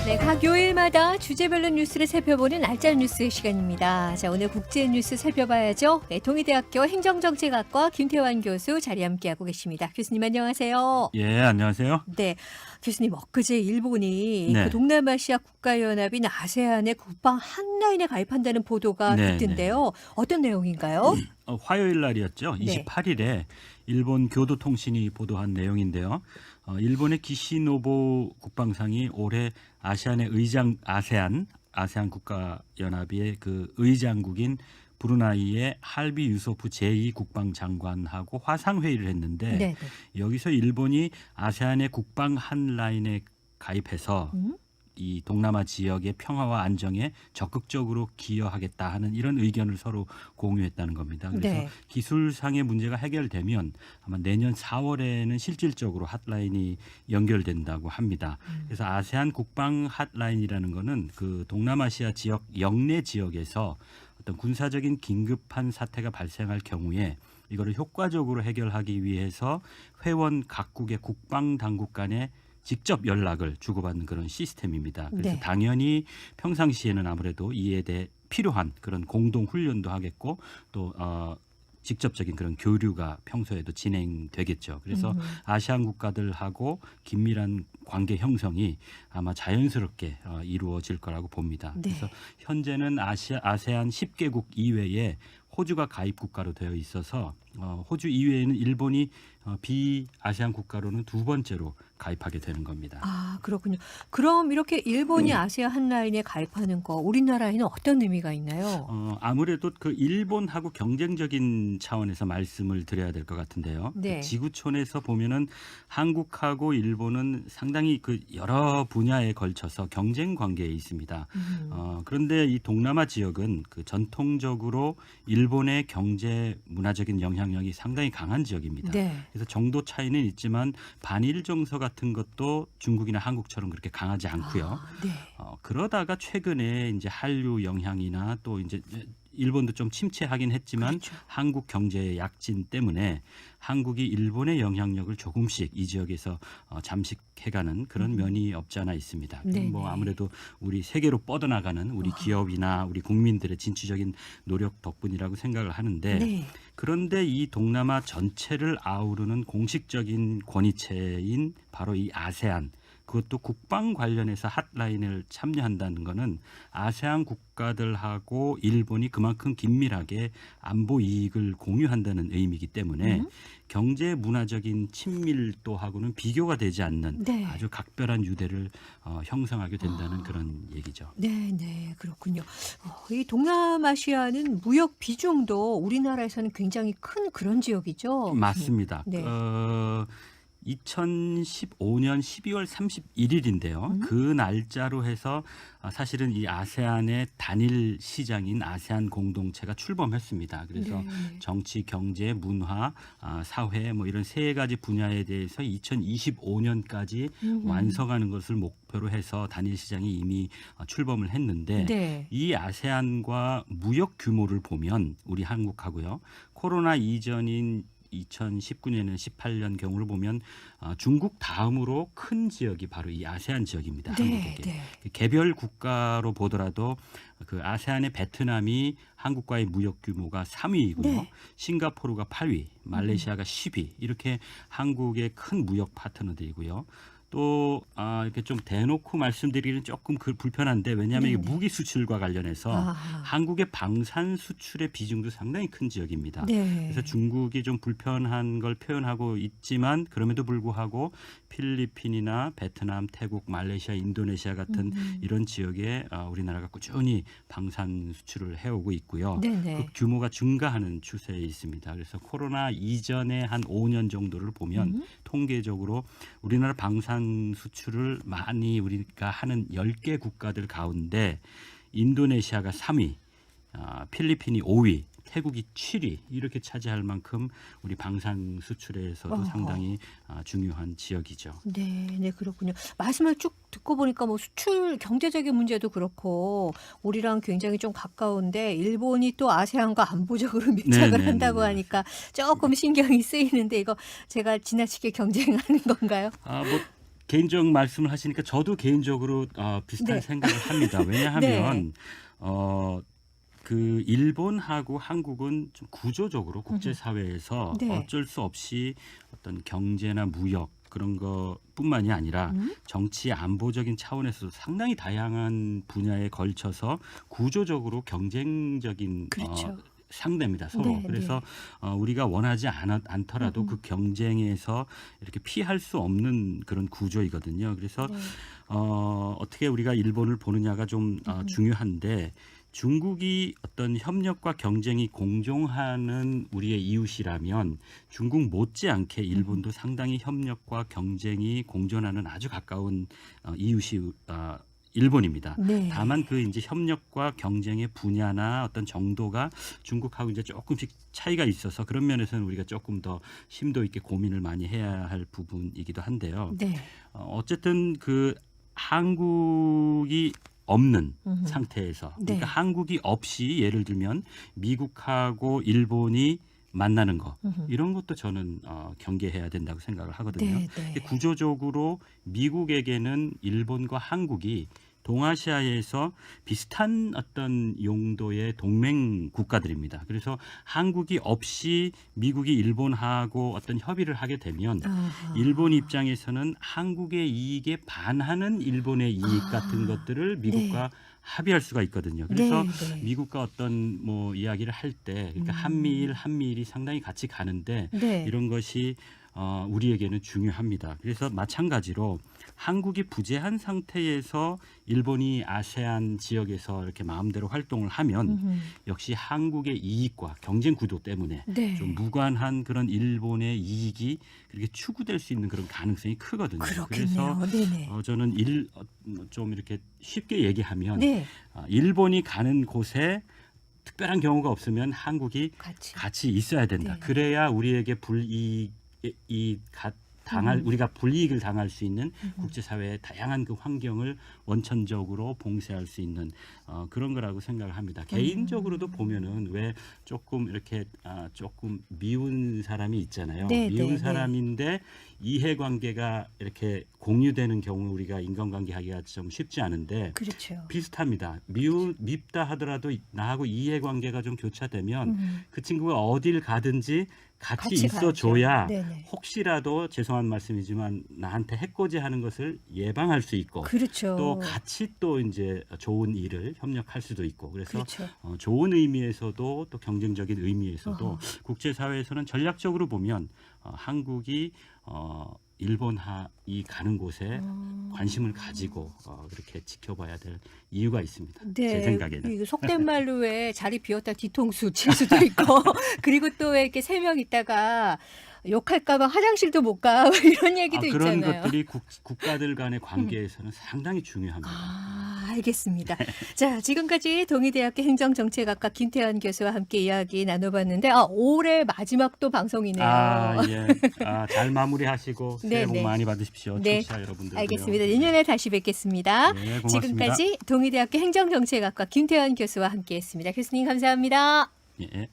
네, 각 요일마다 주제별로 뉴스를 살펴보는 알짜 뉴스 시간입니다. 자, 오늘 국제 뉴스 살펴봐야죠. 네, 동의대학교 행정정책학과 김태환 교수 자리 함께하고 계십니다. 교수님 안녕하세요. 예, 안녕하세요. 네, 교수님 엊그제 일본이 네. 그 동남아시아 국가연합인 아세안의 국방 한라인에 가입한다는 보도가 네, 있던데요. 어떤 내용인가요? 화요일 날이었죠. 네. 28일에 일본 교도통신이 보도한 내용인데요. 일본의 기시노부 국방상이 올해 아세안의 아세안 국가연합의 그 의장국인 브루나이의 할비 유소프 제2 국방장관하고 화상회의를 했는데 네, 네. 여기서 일본이 아세안의 국방 한라인에 가입해서 이 동남아 지역의 평화와 안정에 적극적으로 기여하겠다 하는 이런 의견을 서로 공유했다는 겁니다. 그래서 네. 기술상의 문제가 해결되면 아마 내년 4월에는 실질적으로 핫라인이 연결된다고 합니다. 그래서 아세안 국방 핫라인이라는 거는 그 동남아시아 지역 영내 지역에서 어떤 군사적인 긴급한 사태가 발생할 경우에 이거를 효과적으로 해결하기 위해서 회원 각국의 국방 당국 간에 직접 연락을 주고받는 그런 시스템입니다. 그래서 네. 당연히 평상시에는 아무래도 이에 대해 필요한 그런 공동 훈련도 하겠고 또 직접적인 그런 교류가 평소에도 진행되겠죠. 그래서 아시안 국가들하고 긴밀한 관계 형성이 아마 자연스럽게 이루어질 거라고 봅니다. 네. 그래서 현재는 아세안 10개국 이외에 호주가 가입 국가로 되어 있어서 호주 이외에는 일본이 비아시안 국가로는 두 번째로 가입하게 되는 겁니다. 아, 그렇군요. 그럼 이렇게 일본이 아시아 한라인에 가입하는 거 우리나라에는 어떤 의미가 있나요? 아무래도 그 일본하고 경쟁적인 차원에서 말씀을 드려야 될 것 같은데요. 네. 그 지구촌에서 보면은 한국하고 일본은 상당히 그 여러 분야에 걸쳐서 경쟁 관계에 있습니다. 그런데 이 동남아 지역은 그 전통적으로 일본의 경제 문화적인 영향력이 상당히 강한 지역입니다. 네. 그래서 정도 차이는 있지만 반일 정서 같은 것도 중국이나 한국처럼 그렇게 강하지 않고요. 아, 네. 그러다가 최근에 이제 한류 영향이나 또 이제 일본도 좀 침체하긴 했지만 그렇죠. 한국 경제의 약진 때문에 한국이 일본의 영향력을 조금씩 이 지역에서 잠식해가는 그런 면이 없지 않아 있습니다. 네네. 뭐 아무래도 우리 세계로 뻗어나가는 우리 기업이나 우리 국민들의 진취적인 노력 덕분이라고 생각을 하는데 네. 그런데 이 동남아 전체를 아우르는 공식적인 권위체인 바로 이 아세안 그것도 국방 관련해서 핫라인을 참여한다는 것은 아세안 국가들하고 일본이 그만큼 긴밀하게 안보 이익을 공유한다는 의미이기 때문에 경제 문화적인 친밀도하고는 비교가 되지 않는 네. 아주 각별한 유대를 형성하게 된다는 그런 얘기죠. 네, 네, 그렇군요. 이 동남아시아는 무역 비중도 우리나라에서는 굉장히 큰 그런 지역이죠. 맞습니다. 네. 2015년 12월 31일인데요. 그 날짜로 해서 사실은 이 아세안의 단일 시장인 아세안 공동체가 출범했습니다. 그래서 네. 정치, 경제, 문화, 사회 뭐 이런 세 가지 분야에 대해서 2025년까지 완성하는 것을 목표로 해서 단일 시장이 이미 출범을 했는데 네. 이 아세안과 무역 규모를 보면 우리 한국하고요. 코로나 이전인 2019년에는 18년 경우를 보면 중국 다음으로 큰 지역이 바로 이 아세안 지역입니다. 네, 한국에게. 네. 개별 국가로 보더라도 그 아세안의 베트남이 한국과의 무역 규모가 3위이고요. 네. 싱가포르가 8위, 말레이시아가 10위 이렇게 한국의 큰 무역 파트너들이고요. 또 이렇게 좀 대놓고 말씀드리기는 조금 불편한데 왜냐하면 이게 네네. 무기 수출과 관련해서 아하. 한국의 방산 수출의 비중도 상당히 큰 지역입니다. 네. 그래서 중국이 좀 불편한 걸 표현하고 있지만 그럼에도 불구하고 필리핀이나 베트남, 태국, 말레이시아, 인도네시아 같은 이런 지역에 우리나라가 꾸준히 방산 수출을 해오고 있고요. 네네. 그 규모가 증가하는 추세에 있습니다. 그래서 코로나 이전에 한 5년 정도를 보면 통계적으로 우리나라 방산 수출을 많이 우리가 하는 10개 국가들 가운데 인도네시아가 3위, 필리핀이 5위, 태국이 7위 이렇게 차지할 만큼 우리 방산 수출에서도 상당히 중요한 지역이죠. 네, 네, 그렇군요. 말씀을 쭉 듣고 보니까 뭐 수출 경제적인 문제도 그렇고 우리랑 굉장히 좀 가까운데 일본이 또 아세안과 안보적으로 밀착을 네네네네. 한다고 하니까 조금 신경이 쓰이는데 이거 제가 지나치게 경쟁하는 건가요? 뭐 개인적 말씀을 하시니까 저도 개인적으로 비슷한 네. 생각을 합니다. 왜냐하면 그 일본하고 한국은 좀 구조적으로 국제사회에서 네. 어쩔 수 없이 어떤 경제나 무역 그런 것뿐만이 아니라 정치 안보적인 차원에서도 상당히 다양한 분야에 걸쳐서 구조적으로 경쟁적인 그렇죠. 상대입니다 서로. 네, 그래서 우리가 원하지 않더라도 그 경쟁에서 이렇게 피할 수 없는 그런 구조이거든요. 그래서 네. 어떻게 우리가 일본을 보느냐가 좀 중요한데 중국이 어떤 협력과 경쟁이 공존하는 우리의 이웃이라면 중국 못지않게 일본도 상당히 협력과 경쟁이 공존하는 아주 가까운 이웃이 일본입니다. 네. 다만 그 이제 협력과 경쟁의 분야나 어떤 정도가 중국하고 이제 조금씩 차이가 있어서 그런 면에서는 우리가 조금 더 심도 있게 고민을 많이 해야 할 부분이기도 한데요. 네. 어쨌든 그 한국이 없는 상태에서 네. 그러니까 한국이 없이 예를 들면 미국하고 일본이 만나는 거 이런 것도 저는 경계해야 된다고 생각을 하거든요. 네, 네. 근데 구조적으로 미국에게는 일본과 한국이 동아시아에서 비슷한 어떤 용도의 동맹 국가들입니다. 그래서 한국이 없이 미국이 일본하고 어떤 협의를 하게 되면 아하. 일본 입장에서는 한국의 이익에 반하는 일본의 이익 같은 것들을 미국과 합의할 수가 있거든요. 그래서 네, 네. 미국과 어떤 뭐 이야기를 할 때 그러니까 한미일이 상당히 같이 가는데 네. 이런 것이 우리에게는 중요합니다. 그래서 마찬가지로 한국이 부재한 상태에서 일본이 아세안 지역에서 이렇게 마음대로 활동을 하면 역시 한국의 이익과 경쟁 구도 때문에 네. 좀 무관한 그런 일본의 이익이 그렇게 추구될 수 있는 그런 가능성이 크거든요. 그렇겠네요. 그래서 네네. 저는 좀 이렇게 쉽게 얘기하면 네. 일본이 가는 곳에 특별한 경우가 없으면 한국이 같이. 같이 있어야 된다. 네. 그래야 우리에게 우리가 불이익을 당할 수 있는 국제사회의 다양한 그 환경을 원천적으로 봉쇄할 수 있는 그런 거라고 생각을 합니다. 개인적으로도 보면은 왜 조금 이렇게 조금 미운 사람이 있잖아요. 네, 미운 네, 사람인데 이해관계가 이렇게 공유되는 경우 우리가 인간관계 하기가 좀 쉽지 않은데 그렇죠. 비슷합니다. 밉다 하더라도 나하고 이해관계가 좀 교차되면 그 친구가 어딜 가든지 같이 있어줘야 가야죠. 네네. 혹시라도 죄송한 말씀이지만 나한테 해코지하는 것을 예방할 수 있고 그렇죠. 또 같이 또 이제 좋은 일을 협력할 수도 있고 그래서 그렇죠. 좋은 의미에서도 또 경쟁적인 의미에서도 국제사회에서는 전략적으로 보면 한국이 일본이 가는 곳에 관심을 가지고 그렇게 지켜봐야 될 이유가 있습니다. 제 생각에는. 이거 속된 말로 왜 자리 비웠다 뒤통수 칠 수도 있고 그리고 또 왜 이렇게 3명 있다가 욕할까봐 화장실도 못 가 이런 얘기도 그런 있잖아요. 것들이 국가들 간의 관계에서는 상당히 중요합니다. 알겠습니다. 자, 지금까지 동의대학교 행정정책학과 김태환 교수와 함께 이야기 나눠봤는데 올해 마지막 또 방송이네요. 예. 잘 마무리하시고 새해 복 네. 많이 받으십시오. 네. 청취자 여러분들. 알겠습니다. 내년에 다시 뵙겠습니다. 네, 고맙습니다. 지금까지 동의대학교 행정정책학과 김태환 교수와 함께했습니다. 교수님 감사합니다. 예.